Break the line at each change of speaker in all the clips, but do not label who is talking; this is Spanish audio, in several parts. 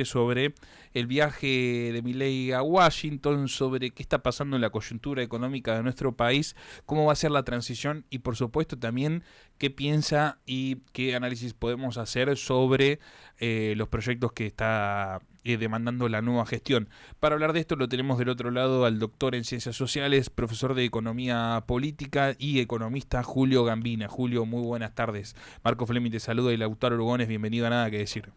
sobre el viaje de Milei a Washington, sobre qué está pasando en la coyuntura económica de nuestro país, cómo va a ser la transición y por supuesto también qué piensa y qué análisis podemos hacer sobre los proyectos que está demandando la nueva gestión. Para hablar de esto lo tenemos del otro lado al doctor en Ciencias Sociales, profesor de Economía Política y economista Julio Gambina. Julio, muy buenas tardes. Marco Fleming te saluda y Lautaro Lugones, bienvenido a Nada que Decir.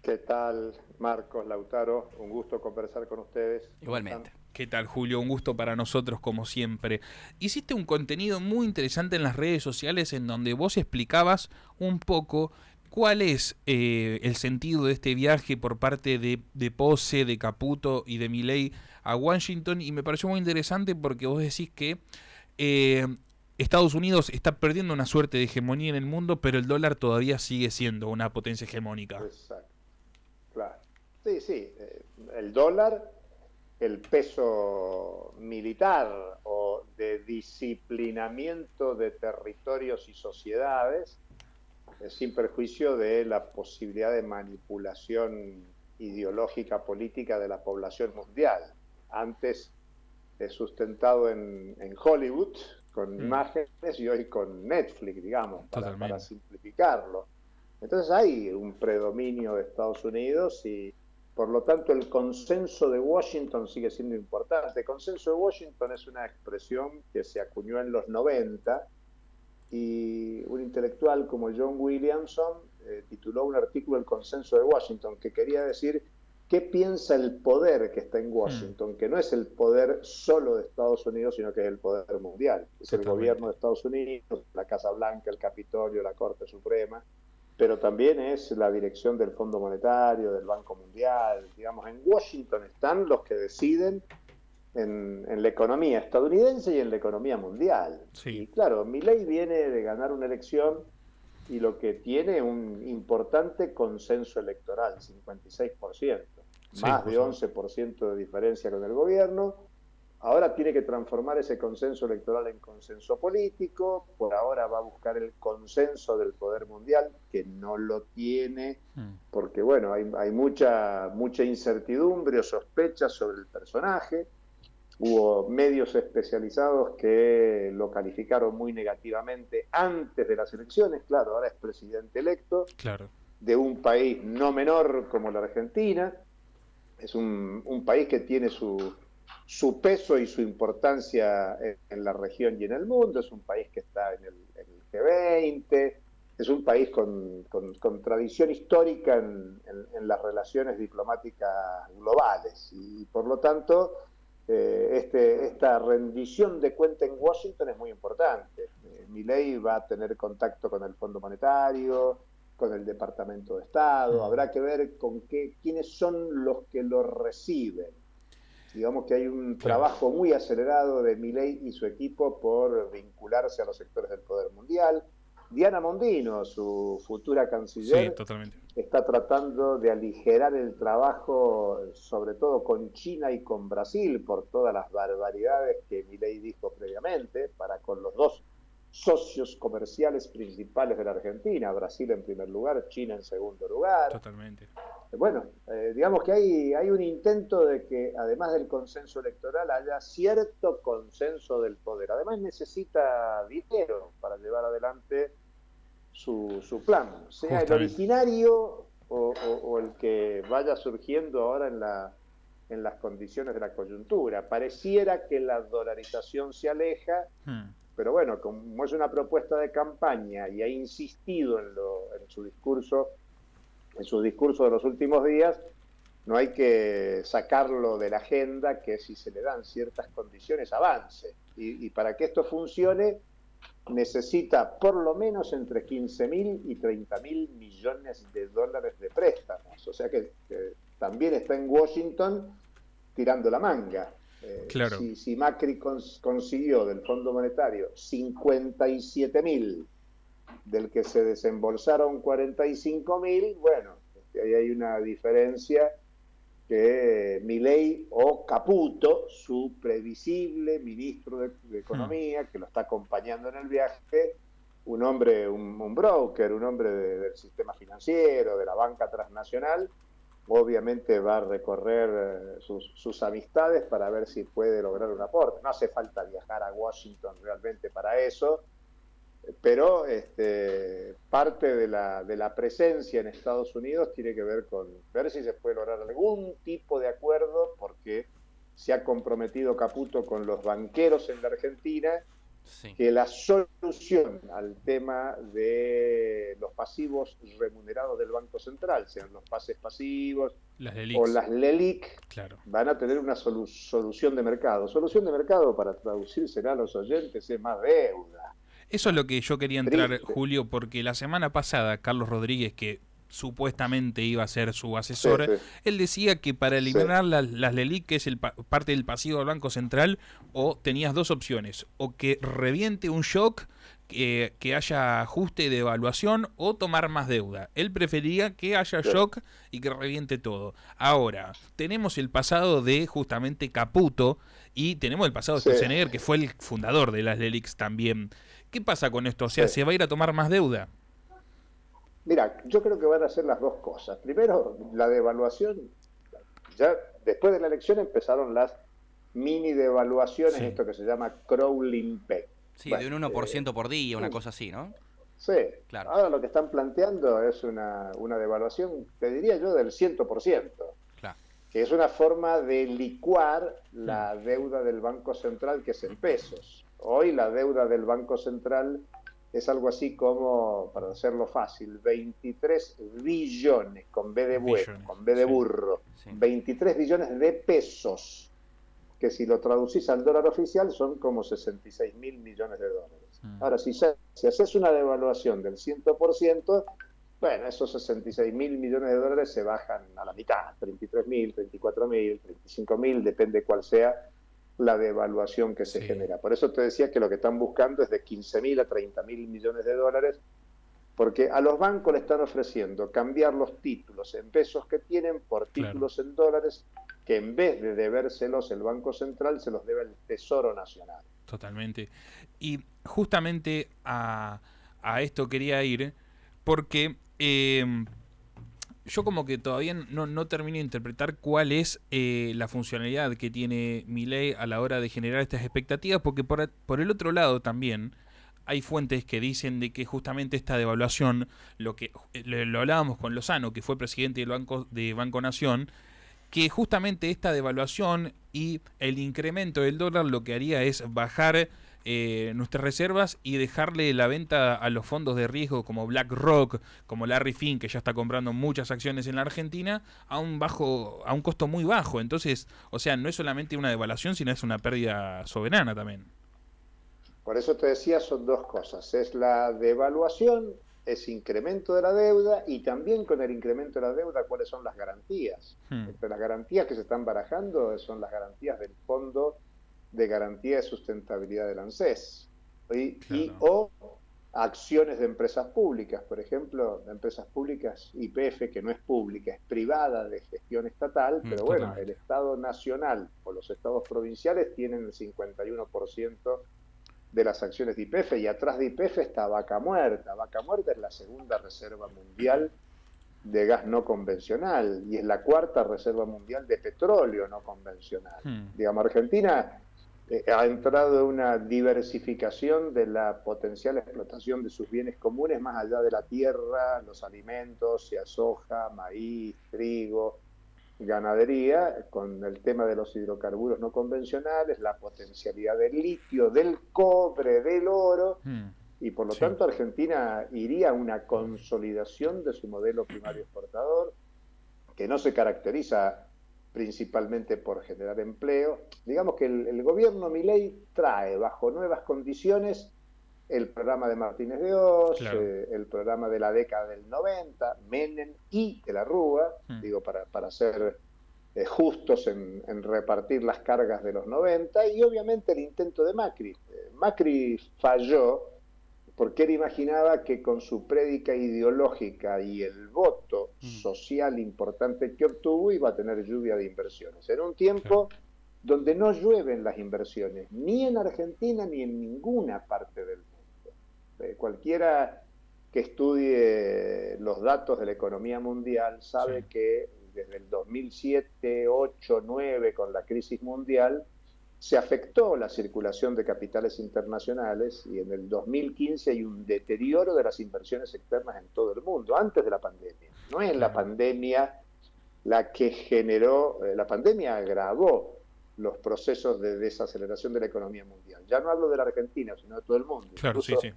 ¿Qué tal, Marcos, Lautaro? Un gusto conversar con ustedes.
Igualmente. ¿Qué tal, Julio? Un gusto para nosotros, como siempre. Hiciste un contenido muy interesante en las redes sociales en donde vos explicabas un poco cuál es el sentido de este viaje por parte de Pose, de Caputo y de Milei a Washington, y me pareció muy interesante porque vos decís que Estados Unidos está perdiendo una suerte de hegemonía en el mundo, pero el dólar todavía sigue siendo una potencia hegemónica.
Exacto, claro. Sí, sí, el dólar, el peso militar o de disciplinamiento de territorios y sociedades, sin perjuicio de la posibilidad de manipulación ideológica política de la población mundial. Antes sustentado en Hollywood, con imágenes, y hoy con Netflix, digamos, para simplificarlo. Entonces hay un predominio de Estados Unidos y por lo tanto el consenso de Washington sigue siendo importante. El consenso de Washington es una expresión que se acuñó en los 90 y un intelectual como John Williamson tituló un artículo El consenso de Washington, que quería decir qué piensa el poder que está en Washington, que no es el poder solo de Estados Unidos, sino que es el poder mundial. Es el gobierno de Estados Unidos, la Casa Blanca, el Capitolio, la Corte Suprema, pero también es la dirección del Fondo Monetario, del Banco Mundial. Digamos, en Washington están los que deciden en la economía estadounidense y en la economía mundial.
Sí.
Y claro, Milei viene de ganar una elección y lo que tiene un importante consenso electoral, 56%, más de 11% de diferencia con el gobierno. Ahora tiene que transformar ese consenso electoral en consenso político. Por ahora va a buscar el consenso del poder mundial, que no lo tiene, porque bueno, hay mucha incertidumbre o sospecha sobre el personaje. Hubo medios especializados que lo calificaron muy negativamente antes de las elecciones. Claro, ahora es presidente electo de un país no menor como la Argentina. Es un país que tiene su peso y su importancia en la región y en el mundo. Es un país que está en el G20. Es un país con tradición histórica en las relaciones diplomáticas globales. Y por lo tanto, esta rendición de cuenta en Washington es muy importante. Milei va a tener contacto con el Fondo Monetario, con el Departamento de Estado. Habrá que ver quiénes son los que lo reciben. Digamos que hay un trabajo muy acelerado de Milei y su equipo por vincularse a los sectores del poder mundial. Diana Mondino, su futura canciller, está tratando de aligerar el trabajo, sobre todo con China y con Brasil, por todas las barbaridades que Milei dijo previamente, para con los dos socios comerciales principales de la Argentina, Brasil en primer lugar, China en segundo lugar. Bueno, digamos que hay un intento de que, además del consenso electoral, haya cierto consenso del poder. Además necesita dinero para llevar adelante su plan, sea el originario o el que vaya surgiendo ahora en las condiciones de la coyuntura. Pareciera que la dolarización se aleja, pero bueno, como es una propuesta de campaña y ha insistido en su discurso de los últimos días, no hay que sacarlo de la agenda, que si se le dan ciertas condiciones avance. Y para que esto funcione necesita por lo menos entre 15.000 y 30.000 millones de dólares de préstamos. O sea que también está en Washington tirando la manga. Si Macri consiguió del Fondo Monetario 57.000, del que se desembolsaron 45.000, bueno, ahí hay una diferencia que Milei o Caputo, su previsible ministro de Economía, que lo está acompañando en el viaje, un hombre, un broker, un hombre del sistema financiero, de la banca transnacional, obviamente va a recorrer sus amistades para ver si puede lograr un aporte. No hace falta viajar a Washington realmente para eso, pero parte de la presencia en Estados Unidos tiene que ver con ver si se puede lograr algún tipo de acuerdo, porque se ha comprometido Caputo con los banqueros en la Argentina
Sí.
que la solución al tema de los pasivos remunerados del Banco Central, sean los pases pasivos
Las
o
LELIX,
las LELIC,
claro.
van a tener una solución de mercado. Solución de mercado, para traducírsela a los oyentes, es más deuda.
Eso es lo que yo quería entrar,
Triste.
Julio, porque la semana pasada Carlos Rodríguez, que supuestamente iba a ser su
Sí,
asesor,
sí,
él decía que para
sí,
eliminar las LELIC, que es parte del pasivo del Banco Central, o tenías dos opciones, o que reviente un shock, que haya ajuste de evaluación, o tomar más deuda. Él prefería que haya
sí,
shock y que reviente todo. Ahora, tenemos el pasado de justamente Caputo, y tenemos el pasado de
sí,
Sturzenegger, que fue el fundador de las LELIX también. ¿Qué pasa con esto? O
sí.
sea, ¿se va a ir a tomar más deuda?
Mira, yo creo que van a hacer las dos cosas. Primero, la devaluación. Ya después de la elección empezaron las mini devaluaciones,
Sí.
esto que se llama crawling peg.
Sí, de
Bueno,
un 1% por día, una cosa así, ¿no?
sí,
Claro,
ahora lo que están planteando es una devaluación, te diría yo, del 100%,
claro.
que es una forma de licuar
Hmm.
la deuda del Banco Central, que es en pesos. Hoy la deuda del Banco Central es algo así como, para hacerlo fácil, 23 billones, con B de bueno,
Billones.
con B de
Sí.
burro,
Sí.
23 billones de pesos, que si lo traducís al dólar oficial son como 66 mil millones de dólares.
Hmm.
Ahora, si haces una devaluación del 100%, bueno, esos 66 mil millones de dólares se bajan a la mitad, 33 mil, 34 mil, 35 mil, depende cuál sea la devaluación que se
Sí.
genera. Por eso te decía que lo que están buscando es de 15 mil a 30 mil millones de dólares, porque a los bancos le están ofreciendo cambiar los títulos en pesos que tienen por
Claro.
títulos en dólares, que en vez de debérselos el Banco Central, se los debe el Tesoro Nacional.
Totalmente. Y justamente a esto quería ir porque yo como que todavía no termino de interpretar cuál es la funcionalidad que tiene Milei a la hora de generar estas expectativas, porque por el otro lado también hay fuentes que dicen de que justamente esta devaluación, lo que lo hablábamos con Lozano, que fue presidente del Banco Nación, que justamente esta devaluación y el incremento del dólar lo que haría es bajar nuestras reservas y dejarle la venta a los fondos de riesgo como BlackRock, como Larry Fink, que ya está comprando muchas acciones en la Argentina, a un costo muy bajo. Entonces, o sea, no es solamente una devaluación, sino es una pérdida soberana también.
Por eso te decía, son dos cosas. Es la devaluación, es incremento de la deuda, y también con el incremento de la deuda, ¿cuáles son las garantías?
Hmm.
Entre las garantías que se están barajando son las garantías del Fondo de Garantía de Sustentabilidad del ANSES
Claro.
o acciones de empresas públicas, por ejemplo, de empresas públicas YPF, que no es pública, es privada de gestión estatal, pero bueno, el
Totalmente.
Estado nacional o los estados provinciales tienen el 51% de las acciones de YPF, y atrás de YPF está Vaca Muerta. Vaca Muerta es la segunda reserva mundial de gas no convencional y es la cuarta reserva mundial de petróleo no convencional.
Hmm.
Digamos, Argentina ha entrado en una diversificación de la potencial explotación de sus bienes comunes más allá de la tierra, los alimentos, sea soja, maíz, trigo, ganadería, con el tema de los hidrocarburos no convencionales, la potencialidad del litio, del cobre, del oro,
Hmm.
y por lo
Sí.
tanto Argentina iría a una consolidación de su modelo primario exportador, que no se caracteriza principalmente por generar empleo. Digamos que el gobierno Milei trae bajo nuevas condiciones el programa de Martínez de Oz,
Claro.
el programa de la década del 90, Menem y de la Rúa,
Hmm.
digo, para ser justos en repartir las cargas de los 90, y obviamente el intento de Macri. Macri falló porque él imaginaba que con su prédica ideológica y el voto
Mm,
social importante que obtuvo iba a tener lluvia de inversiones. En un
Claro.
tiempo donde no llueven las inversiones, ni en Argentina ni en ninguna parte del mundo. Cualquiera que estudie los datos de la economía mundial
Sí.
sabe que desde el 2007, 8, 9 con la crisis mundial, se afectó la circulación de capitales internacionales y en el 2015 hay un deterioro de las inversiones externas en todo el mundo, antes de la pandemia. No es la pandemia la que generó, la pandemia agravó los procesos de desaceleración de la economía mundial. Ya no hablo de la Argentina, sino de todo el mundo.
Claro,
Incluso
sí, sí.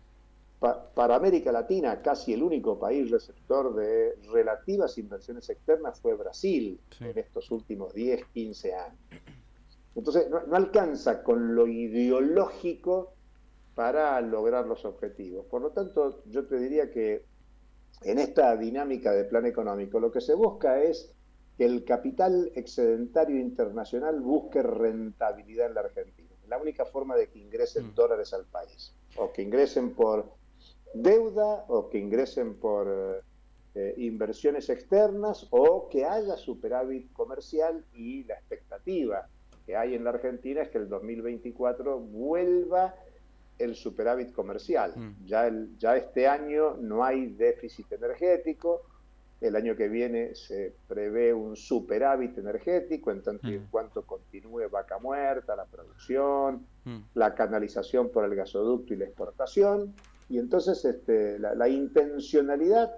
Para América Latina, casi el único país receptor de relativas inversiones externas fue Brasil en estos últimos 10, 15 años. Entonces, no alcanza con lo ideológico para lograr los objetivos. Por lo tanto, yo te diría que en esta dinámica de plan económico lo que se busca es que el capital excedentario internacional busque rentabilidad en la Argentina. La única forma de que ingresen dólares al país, o que ingresen por deuda, o que ingresen por inversiones externas, o que haya superávit comercial, y la expectativa que hay en la Argentina es que el 2024 vuelva el superávit comercial. Ya este año no hay déficit energético, el año que viene se prevé un superávit energético en tanto y en cuanto continúe vaca muerta, la producción, la canalización por el gasoducto y la exportación, y entonces la intencionalidad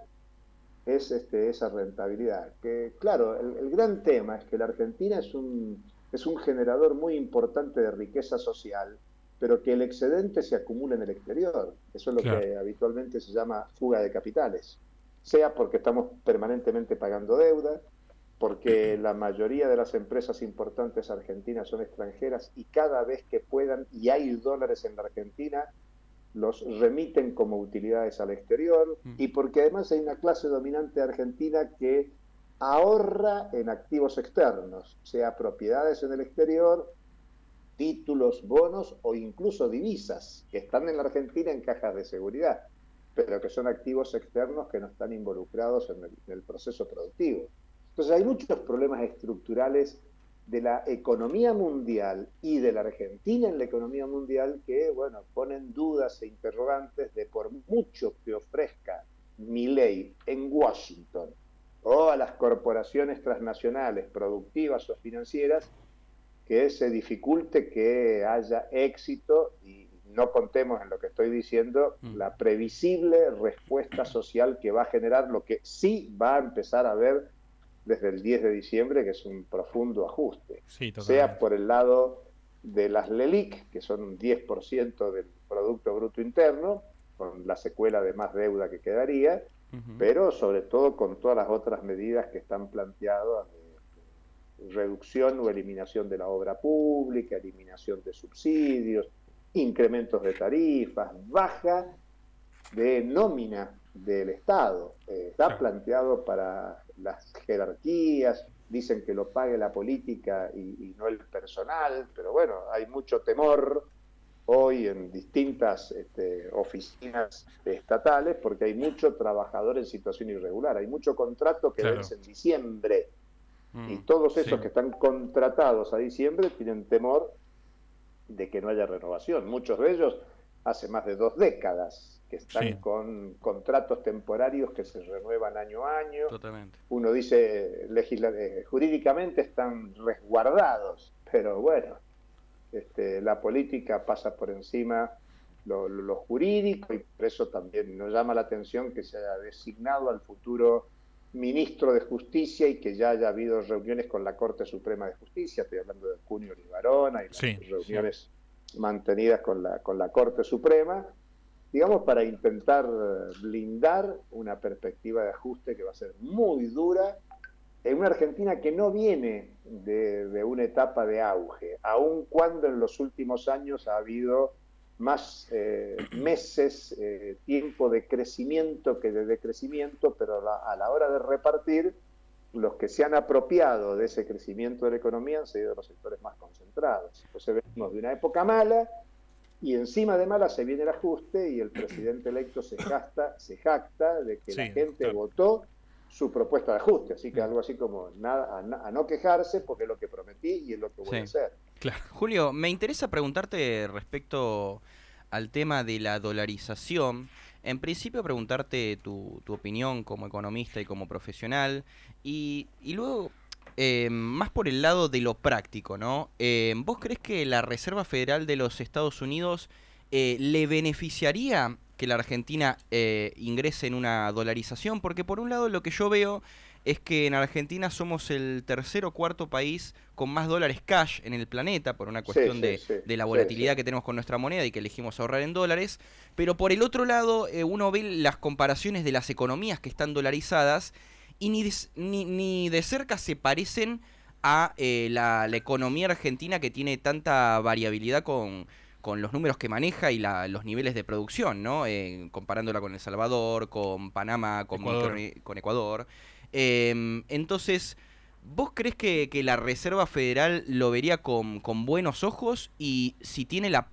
es esa rentabilidad. Que claro, el gran tema es que la Argentina es un generador muy importante de riqueza social, pero que el excedente se acumula en el exterior. Eso es lo que habitualmente se llama fuga de capitales. Sea porque estamos permanentemente pagando deuda, porque la mayoría de las empresas importantes argentinas son extranjeras y cada vez que puedan, y hay dólares en la Argentina, los remiten como utilidades al exterior, y porque además hay una clase dominante argentina que ahorra en activos externos, sea propiedades en el exterior, títulos, bonos o incluso divisas, que están en la Argentina en cajas de seguridad, pero que son activos externos que no están involucrados en el proceso productivo. Entonces hay muchos problemas estructurales de la economía mundial y de la Argentina en la economía mundial que, bueno, ponen dudas e interrogantes de por mucho que ofrezca Milei en Washington o a las corporaciones transnacionales productivas o financieras, que se dificulte que haya éxito, y no contemos en lo que estoy diciendo, la previsible respuesta social que va a generar lo que sí va a empezar a ver desde el 10 de diciembre, que es un profundo ajuste. Sea por el lado de las LELIC, que son un 10% del Producto Bruto Interno, con la secuela de más deuda que quedaría, pero sobre todo con todas las otras medidas que están planteadas de reducción o eliminación de la obra pública, eliminación de subsidios, incrementos de tarifas, baja de nómina del Estado. Está planteado para las jerarquías, dicen que lo pague la política y no el personal, pero bueno, hay mucho temor hoy en distintas oficinas estatales porque hay mucho trabajador en situación irregular, hay mucho contrato que vence en diciembre, y todos esos que están contratados a diciembre tienen temor de que no haya renovación. Muchos de ellos hace más de 2 décadas que están con contratos temporarios que se renuevan año a año.
Totalmente.
Uno dice, jurídicamente están resguardados, pero bueno, la política pasa por encima lo jurídico, y por eso también nos llama la atención que se haya designado al futuro ministro de Justicia y que ya haya habido reuniones con la Corte Suprema de Justicia. Estoy hablando de Cunio Libarona y las reuniones mantenidas con la Corte Suprema, digamos, para intentar blindar una perspectiva de ajuste que va a ser muy dura en una Argentina que no viene de una etapa de auge, aun cuando en los últimos años ha habido más meses, tiempo de crecimiento que de decrecimiento, pero a la hora de repartir, los que se han apropiado de ese crecimiento de la economía han sido los sectores más concentrados. Entonces venimos de una época mala, y encima de mala se viene el ajuste, y el presidente electo se jacta de que la gente votó su propuesta de ajuste, así que algo así como nada, a no quejarse porque es lo que prometí y es lo que voy a hacer.
Claro. Julio, me interesa preguntarte respecto al tema de la dolarización. En principio preguntarte tu opinión como economista y como profesional y luego más por el lado de lo práctico, ¿no? ¿Vos crees que la Reserva Federal de los Estados Unidos le beneficiaría que la Argentina ingrese en una dolarización? Porque por un lado lo que yo veo es que en Argentina somos el tercer o cuarto país con más dólares cash en el planeta por una
Sí,
cuestión
sí, sí,
de la
sí,
volatilidad
sí.
que tenemos con nuestra moneda y que elegimos ahorrar en dólares. Pero por el otro lado, uno ve las comparaciones de las economías que están dolarizadas y ni de cerca se parecen a la economía argentina que tiene tanta variabilidad con los números que maneja y los niveles de producción, ¿no? Comparándola con El Salvador, con Panamá,
Ecuador.
con Ecuador. Entonces, ¿vos crees que la Reserva Federal lo vería con buenos ojos y si tiene la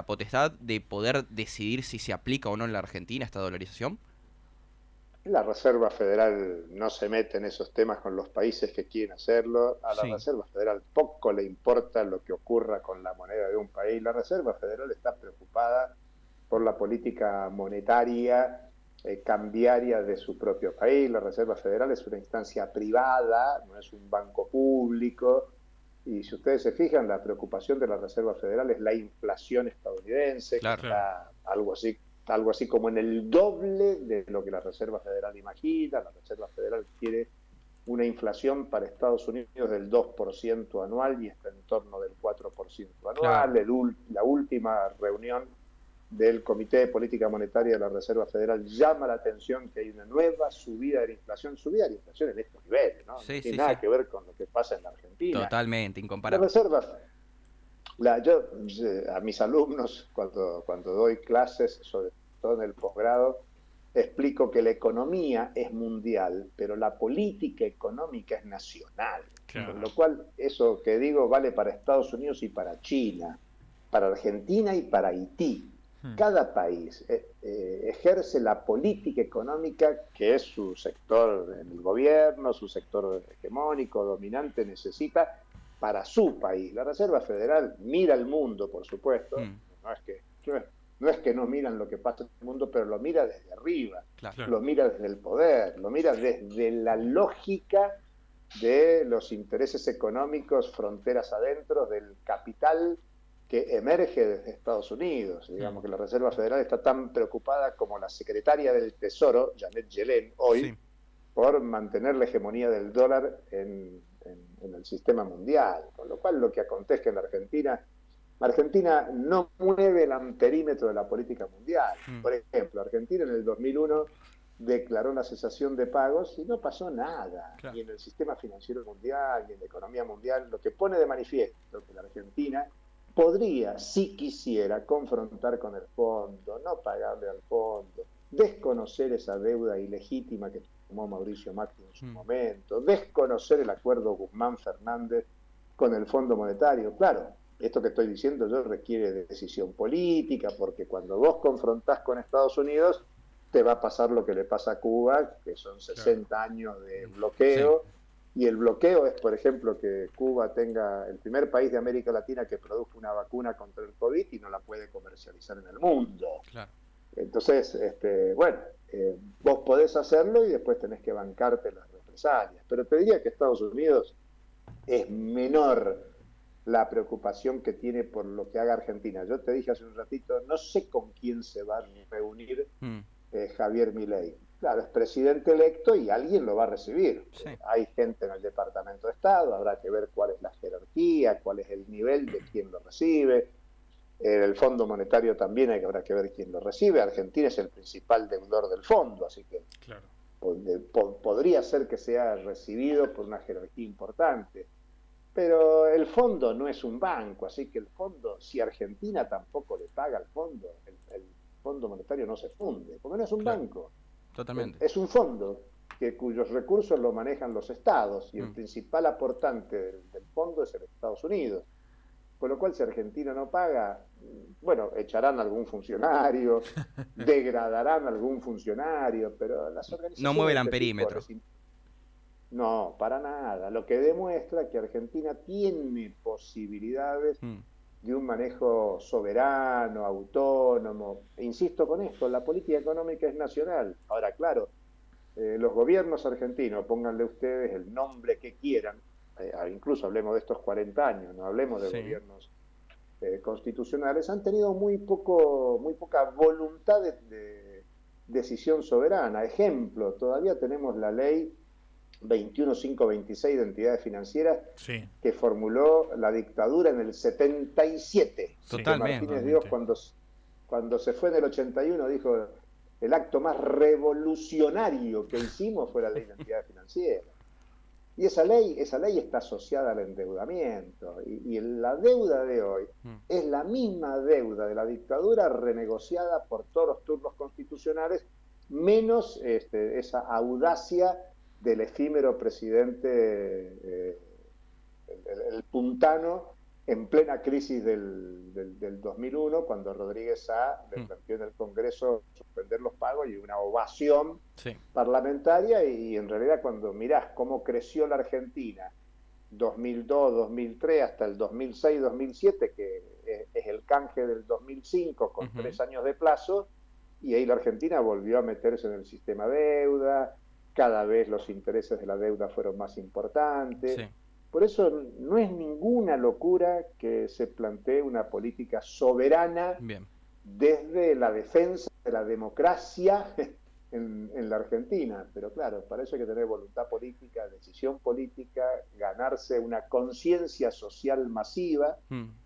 potestad de poder decidir si se aplica o no en la Argentina esta dolarización?
La Reserva Federal no se mete en esos temas con los países que quieren hacerlo. A la
Sí,
Reserva Federal poco le importa lo que ocurra con la moneda de un país. La Reserva Federal está preocupada por la política monetaria, cambiaria de su propio país. La Reserva Federal es una instancia privada, no es un banco público. Y si ustedes se fijan, la preocupación de la Reserva Federal es la inflación estadounidense, que
claro.
Claro.
está algo así como en el doble de lo que la Reserva Federal imagina. La Reserva Federal quiere una inflación para Estados Unidos del 2% anual y está en torno del 4%
Claro.
anual. La última reunión del Comité de Política Monetaria de la Reserva Federal llama la atención que hay una nueva subida de la inflación en estos niveles, ¿no? No
Sí,
tiene
sí,
nada
sí.
que ver con lo que pasa en la Argentina.
Totalmente,
La
incomparable.
Reserva yo a mis alumnos, cuando doy clases, sobre todo en el posgrado, explico que la economía es mundial, pero la política económica es nacional. Con
Claro.
lo cual, eso que digo vale para Estados Unidos y para China, para Argentina y para Haití.
Hmm.
Cada país ejerce la política económica que es su sector en el gobierno, su sector hegemónico, dominante, necesita para su país. La Reserva Federal mira el mundo, por supuesto,
Mm,
no es que no es que no miran lo que pasa en el mundo, pero lo mira desde arriba,
claro.
Claro.
lo mira desde el poder, lo mira desde la lógica de los intereses económicos, fronteras adentro, del capital que emerge desde Estados Unidos.
Hmm.
Digamos que la Reserva Federal está tan preocupada como la secretaria del Tesoro, Janet Yellen,
Sí.
hoy, por mantener la hegemonía del dólar en el sistema mundial. Con lo cual, lo que acontezca en la Argentina no mueve el amperímetro de la política mundial.
Mm,
Por ejemplo, Argentina en el 2001 declaró la cesación de pagos y no pasó nada,
Claro.
ni en el sistema financiero mundial, ni en la economía mundial, lo que pone de manifiesto que la Argentina podría, si quisiera, confrontar con el fondo, no pagarle al fondo, desconocer esa deuda ilegítima que tomó Mauricio Macri en su
mm,
momento, desconocer el acuerdo Guzmán-Fernández con el Fondo Monetario. Claro, esto que estoy diciendo yo requiere de decisión política, porque cuando vos confrontás con Estados Unidos, te va a pasar lo que le pasa a Cuba, que son
Claro.
60 años de
sí,
bloqueo, y el bloqueo es, por ejemplo, que Cuba tenga el primer país de América Latina que produjo una vacuna contra el COVID y no la puede comercializar en el mundo.
claro.
Entonces, bueno, vos podés hacerlo y después tenés que bancarte las represalias. Pero te diría que Estados Unidos es menor la preocupación que tiene por lo que haga Argentina. Yo te dije hace un ratito, no sé con quién se va a reunir
Mm,
Javier Milei. Claro, es presidente electo y alguien lo va a recibir.
sí,
Hay gente en el Departamento de Estado, habrá que ver cuál es la jerarquía, cuál es el nivel de quién lo recibe. El Fondo Monetario también habrá que ver quién lo recibe. Argentina es el principal deudor del fondo, así que
Claro.
podría ser que sea recibido por una jerarquía importante. Pero el fondo no es un banco, así que el fondo, si Argentina tampoco le paga al fondo, el Fondo Monetario no se funde, porque no es un
Claro.
banco,
totalmente.
es un fondo cuyos recursos lo manejan los estados y el
Mm,
principal aportante del fondo es el Estados Unidos. Con lo cual, si Argentina no paga, bueno, echarán algún funcionario, degradarán algún funcionario, pero las
no
organizaciones
mueve el
de este tipo
amperímetro.
no, para nada. Lo que demuestra que Argentina tiene posibilidades
Mm,
de un manejo soberano, autónomo. E insisto con esto, la política económica es nacional. Ahora, claro, los gobiernos argentinos, pónganle ustedes el nombre que quieran, incluso hablemos de estos 40 años, no hablemos de gobiernos constitucionales, han tenido muy poca voluntad de decisión soberana. Ejemplo, todavía tenemos la ley 21526 de entidades financieras que formuló la dictadura en el 77.
Totalmente.
Martínez Dios cuando se fue en el 81 dijo: el acto más revolucionario que hicimos fue la ley de entidades financieras. Y esa ley está asociada al endeudamiento. Y la deuda de hoy es la misma deuda de la dictadura renegociada por todos los turnos constitucionales, menos esa audacia del efímero presidente, el puntano, en plena crisis del 2001, cuando Rodríguez Sá le planteó en el Congreso suspender los pagos y una ovación parlamentaria, y en realidad cuando mirás cómo creció la Argentina 2002, 2003 hasta el 2006, 2007, que es el canje del 2005 con 3 años de plazo, y ahí la Argentina volvió a meterse en el sistema deuda, cada vez los intereses de la deuda fueron más importantes. Por eso no es ninguna locura que se plantee una política soberana desde la defensa de la democracia en la Argentina. Pero claro, para eso hay que tener voluntad política, decisión política, ganarse una conciencia social masiva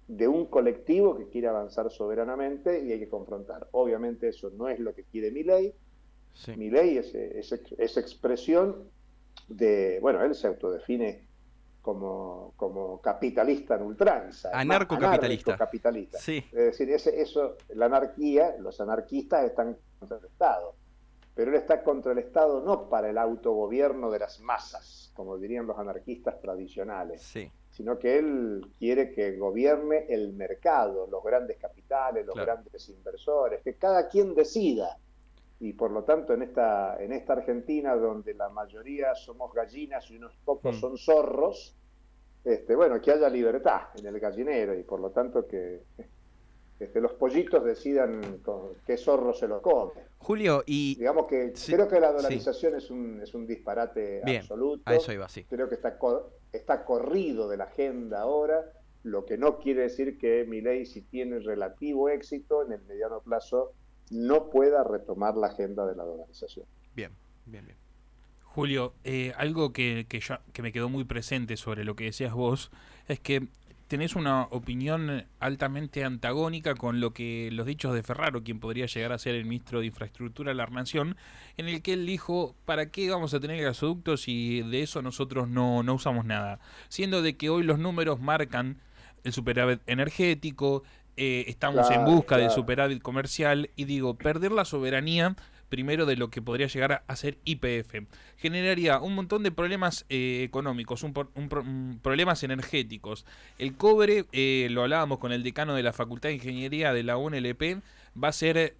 de un colectivo que quiere avanzar soberanamente, y hay que confrontar. Obviamente eso no es lo que quiere Milei. Milei es expresión de, bueno, él se autodefine como capitalista en ultranza.
Anarcocapitalista.
Es decir, la anarquía, los anarquistas están contra el Estado, pero él está contra el Estado no para el autogobierno de las masas, como dirían los anarquistas tradicionales, sino que él quiere que gobierne el mercado, los grandes capitales, los grandes inversores, que cada quien decida. Y por lo tanto, en esta Argentina, donde la mayoría somos gallinas y unos pocos son zorros, bueno, que haya libertad en el gallinero, y por lo tanto que los pollitos decidan qué zorro se lo come.
Julio, y
digamos que creo que la dolarización es un disparate absoluto.
A eso iba,
Creo que está corrido de la agenda ahora, lo que no quiere decir que Milei, si tiene relativo éxito en el mediano plazo, no pueda retomar la agenda de la dolarización.
Bien.
Julio, algo que me quedó muy presente sobre lo que decías vos es que tenés una opinión altamente antagónica con los dichos de Ferraro, quien podría llegar a ser el ministro de Infraestructura de la Nación, en el que él dijo: ¿para qué vamos a tener gasoductos si de eso nosotros no usamos nada? Siendo de que hoy los números marcan el superávit energético, estamos en busca del superávit comercial, y digo, perder la soberanía primero de lo que podría llegar a ser YPF generaría un montón de problemas económicos, problemas energéticos. El cobre, lo hablábamos con el decano de la Facultad de Ingeniería de la UNLP, va a ser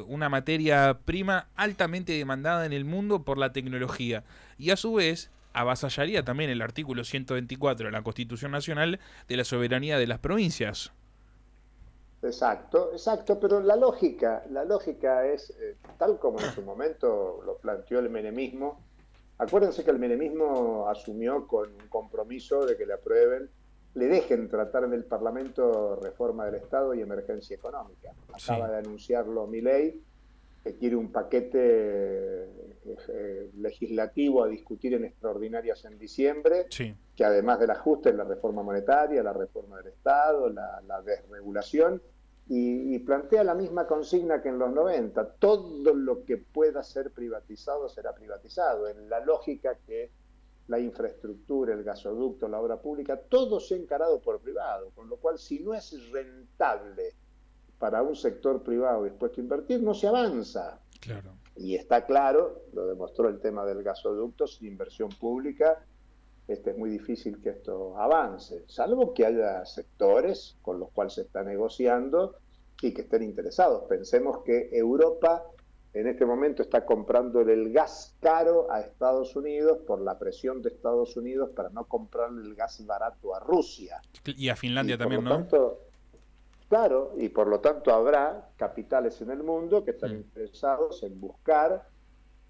una materia prima altamente demandada en el mundo por la tecnología, y a su vez avasallaría también el artículo 124 de la Constitución Nacional de la soberanía de las provincias.
Exacto, pero la lógica es tal como en su momento lo planteó el menemismo. Acuérdense que el menemismo asumió con un compromiso de que le dejen tratar en el Parlamento reforma del Estado y emergencia económica. Acaba de anunciarlo Milei, que quiere un paquete legislativo a discutir en extraordinarias en diciembre, que además del ajuste es la reforma monetaria, la reforma del Estado, la desregulación, y plantea la misma consigna que en los 90: todo lo que pueda ser privatizado será privatizado, en la lógica que la infraestructura, el gasoducto, la obra pública, todo se ha encarado por privado, con lo cual si no es rentable para un sector privado dispuesto a invertir, no se avanza. Y está claro, lo demostró el tema del gasoducto, sin inversión pública es muy difícil que esto avance, salvo que haya sectores con los cuales se está negociando y que estén interesados. Pensemos que Europa en este momento está comprando el gas caro a Estados Unidos por la presión de Estados Unidos para no comprarle el gas barato a Rusia.
Y a Finlandia también,
¿no? Claro, y por lo tanto habrá capitales en el mundo que están interesados en buscar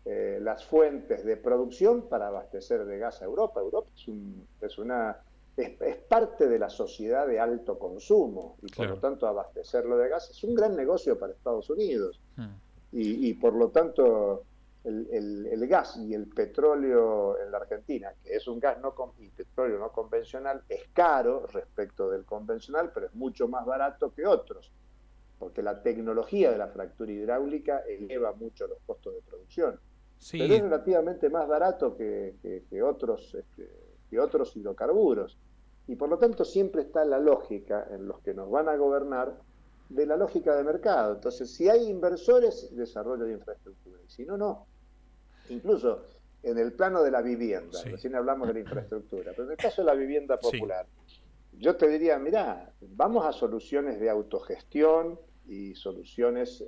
las fuentes de producción para abastecer de gas a Europa. Europa es parte de la sociedad de alto consumo y por lo tanto abastecerlo de gas es un gran negocio para Estados Unidos. Y por lo tanto el gas y el petróleo en la Argentina, que es un gas y petróleo no convencional, es caro respecto del convencional, pero es mucho más barato que otros, porque la tecnología de la fractura hidráulica eleva mucho los costos de producción.
Sí.
Pero es relativamente más barato que otros hidrocarburos. Y por lo tanto siempre está la lógica en los que nos van a gobernar de la lógica de mercado. Entonces, si hay inversores, desarrollo de infraestructura. Y si no, no. Incluso en el plano de la vivienda, recién hablamos de la infraestructura, pero en el caso de la vivienda popular, yo te diría, mirá, vamos a soluciones de autogestión y soluciones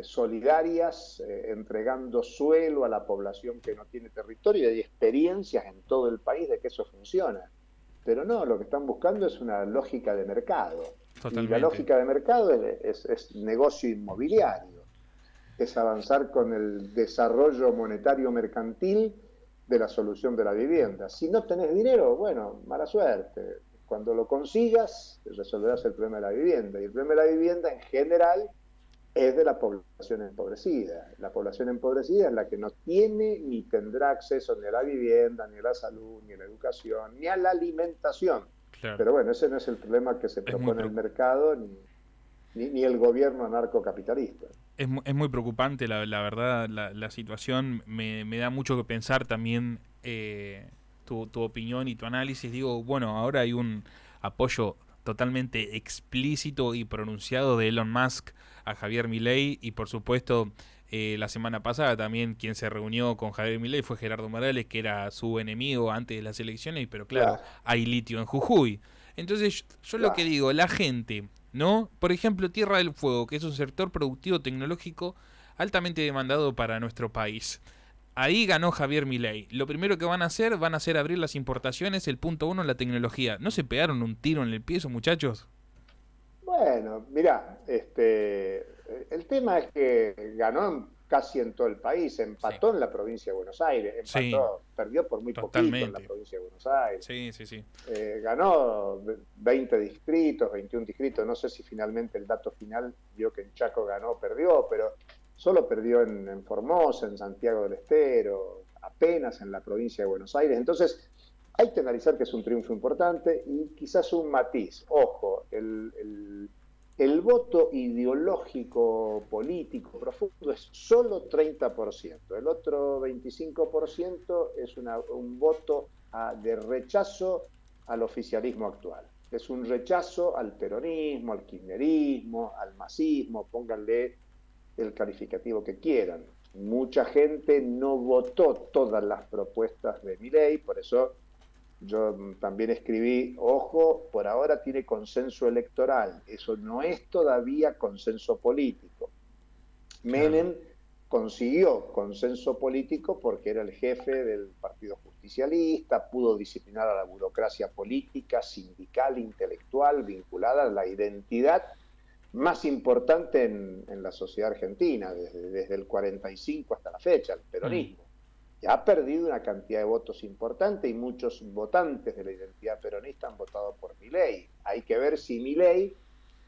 solidarias, entregando suelo a la población que no tiene territorio, y hay experiencias en todo el país de que eso funciona. Pero no, lo que están buscando es una lógica de mercado.
Totalmente.
Y la lógica de mercado es negocio inmobiliario, es avanzar con el desarrollo monetario mercantil de la solución de la vivienda. Si no tenés dinero, bueno, mala suerte. Cuando lo consigas, resolverás el problema de la vivienda. Y el problema de la vivienda en general es de la población empobrecida. La población empobrecida es la que no tiene ni tendrá acceso ni a la vivienda, ni a la salud, ni a la educación, ni a la alimentación. Claro. Pero bueno, ese no es el problema que se propone el mercado ni el gobierno anarcocapitalista.
Es muy preocupante, la verdad, la situación. Me da mucho que pensar también tu opinión y tu análisis. Digo, bueno, ahora hay un apoyo totalmente explícito y pronunciado de Elon Musk a Javier Milei, y por supuesto la semana pasada también quien se reunió con Javier Milei fue Gerardo Morales, que era su enemigo antes de las elecciones, pero claro, hay litio en Jujuy. Entonces yo lo que digo, la gente, ¿no? Por ejemplo, Tierra del Fuego, que es un sector productivo tecnológico altamente demandado para nuestro país. Ahí ganó Javier Milei. Lo primero que van a hacer abrir las importaciones, el punto uno, la tecnología. ¿No se pegaron un tiro en el pie esos muchachos?
Bueno, mirá, el tema es que ganó casi en todo el país, empató en la provincia de Buenos Aires, perdió por muy poquito en la provincia de Buenos Aires. Ganó 20 distritos, 21 distritos, no sé si finalmente el dato final dio que en Chaco ganó o perdió, pero solo perdió en Formosa, en Santiago del Estero, apenas en la provincia de Buenos Aires. Entonces, hay que analizar que es un triunfo importante y quizás un matiz. Ojo, el voto ideológico político profundo es solo 30%. El otro 25% es un voto de rechazo al oficialismo actual. Es un rechazo al peronismo, al kirchnerismo, al masismo, pónganle el calificativo que quieran. Mucha gente no votó todas las propuestas de Milei, por eso yo también escribí, ojo, por ahora tiene consenso electoral, eso no es todavía consenso político. Menem consiguió consenso político porque era el jefe del Partido Justicialista, pudo disciplinar a la burocracia política, sindical, intelectual, vinculada a la identidad más importante en la sociedad argentina, desde el 45 hasta la fecha, el peronismo. Ha perdido una cantidad de votos importante y muchos votantes de la identidad peronista han votado por Milei. Hay que ver si Milei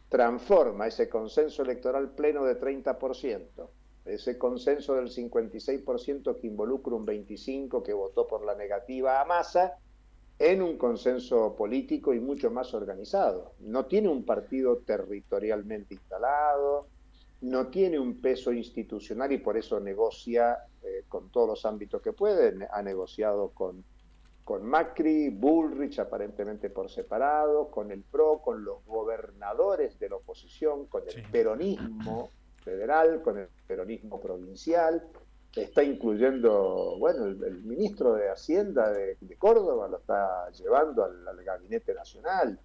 transforma ese consenso electoral pleno de 30%, ese consenso del 56% que involucra un 25% que votó por la negativa a Massa, en un consenso político y mucho más organizado. No tiene un partido territorialmente instalado, no tiene un peso institucional y por eso negocia con todos los ámbitos que puede. Ha negociado con Macri, Bullrich aparentemente por separado, con el PRO, con los gobernadores de la oposición, con el peronismo federal, con el peronismo provincial. Está incluyendo, bueno, el ministro de Hacienda de Córdoba lo está llevando al Gabinete Nacional,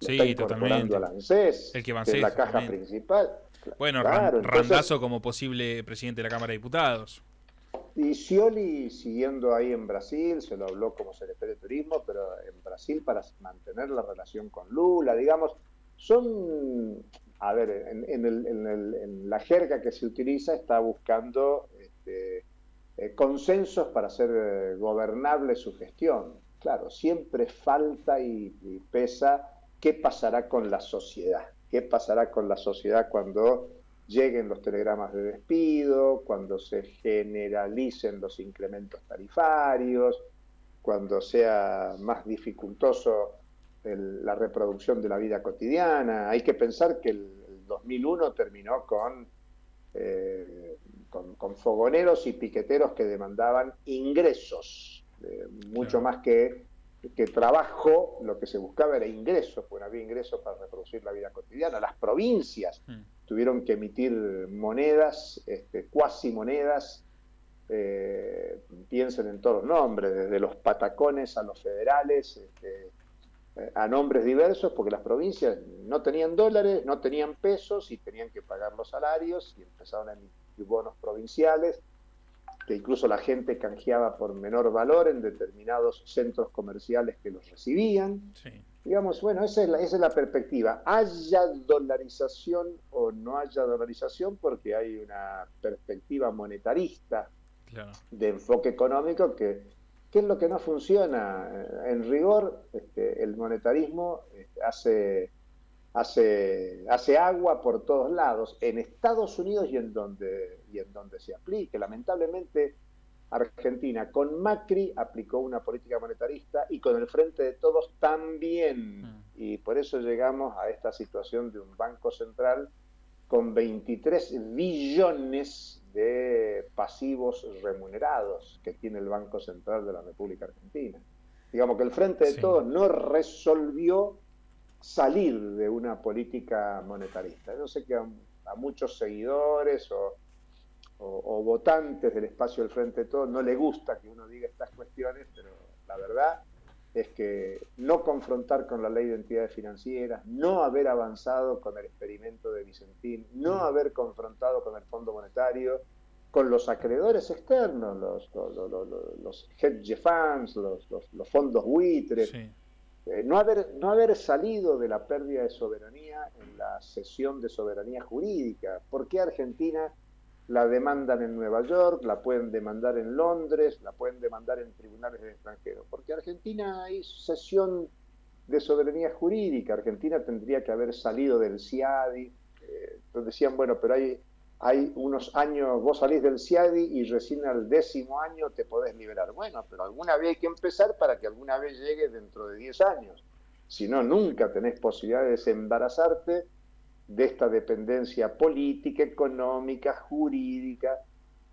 lo está incorporando al ANSES, que es la caja principal.
Bueno, claro, Randazzo como posible presidente de la Cámara de Diputados.
Y Scioli siguiendo ahí en Brasil, se lo habló como secretario de Turismo, pero en Brasil para mantener la relación con Lula, digamos. son, a ver, en la jerga que se utiliza está buscando consensos para hacer gobernable su gestión. Claro, siempre falta y pesa qué pasará con la sociedad, qué pasará con la sociedad cuando lleguen los telegramas de despido, cuando se generalicen los incrementos tarifarios, cuando sea más dificultoso la reproducción de la vida cotidiana. Hay que pensar que el 2001 terminó con fogoneros y piqueteros que demandaban ingresos, mucho más que trabajo. Lo que se buscaba era ingresos, pues no había ingresos para reproducir la vida cotidiana. Las provincias tuvieron que emitir monedas, cuasi monedas, piensen en todos los nombres, desde los patacones a los federales, a nombres diversos, porque las provincias no tenían dólares, no tenían pesos y tenían que pagar los salarios y empezaron a emitir bonos provinciales, que incluso la gente canjeaba por menor valor en determinados centros comerciales que los recibían. Sí. Digamos, bueno, esa es la perspectiva. Haya dolarización o no haya dolarización, porque hay una perspectiva monetarista, claro, de enfoque económico que es lo que no funciona. En rigor, el monetarismo hace agua por todos lados, en Estados Unidos y en donde se aplique. Lamentablemente, Argentina con Macri aplicó una política monetarista y con el Frente de Todos también. Y por eso llegamos a esta situación de un Banco Central con 23 billones de pasivos remunerados que tiene el Banco Central de la República Argentina. Digamos que el Frente de Todos no resolvió salir de una política monetarista. Yo sé que a muchos seguidores o votantes del espacio del Frente de Todos no le gusta que uno diga estas cuestiones, pero la verdad es que no confrontar con la ley de entidades financieras, no haber avanzado con el experimento de Vicentín, no haber confrontado con el Fondo Monetario, con los acreedores externos, los hedge funds, los fondos buitres, no haber salido de la pérdida de soberanía en la cesión de soberanía jurídica. ¿Por qué Argentina la demandan en Nueva York, la pueden demandar en Londres, la pueden demandar en tribunales del extranjero? Porque Argentina hizo cesión de soberanía jurídica. Argentina tendría que haber salido del CIADI. Entonces decían, bueno, pero hay unos años, vos salís del CIADI y recién al 10º año te podés liberar. Bueno, pero alguna vez hay que empezar para que alguna vez llegue dentro de 10 años. Si no, nunca tenés posibilidad de desembarazarte de esta dependencia política, económica, jurídica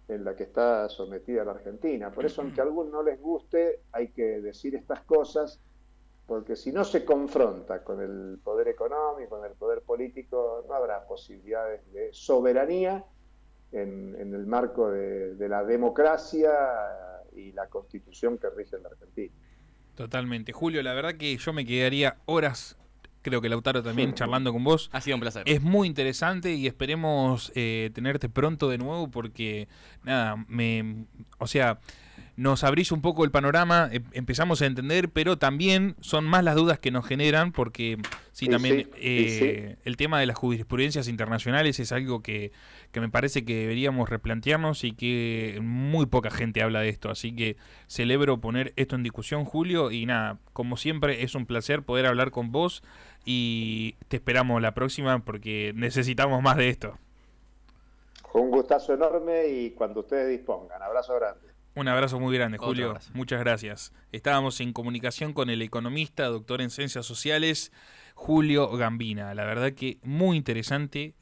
en la que está sometida la Argentina. Por eso, aunque a algunos no les guste, hay que decir estas cosas, porque si no se confronta con el poder económico, con el poder político, no habrá posibilidades de soberanía en el marco de la democracia y la Constitución que rige en la Argentina.
Totalmente. Julio, la verdad que yo me quedaría horas, creo que Lautaro también, charlando con vos.
Ha sido un placer.
Es muy interesante y esperemos tenerte pronto de nuevo porque, nada, o sea, nos abrís un poco el panorama, empezamos a entender, pero también son más las dudas que nos generan porque también el tema de las jurisprudencias internacionales es algo que me parece que deberíamos replantearnos y que muy poca gente habla de esto, así que celebro poner esto en discusión, Julio, y nada, como siempre es un placer poder hablar con vos y te esperamos la próxima porque necesitamos más de esto.
Un gustazo enorme y cuando ustedes dispongan. Abrazo grande.
Un abrazo muy grande, Julio. Muchas gracias. Estábamos en comunicación con el economista, doctor en Ciencias Sociales, Julio Gambina. La verdad que muy interesante.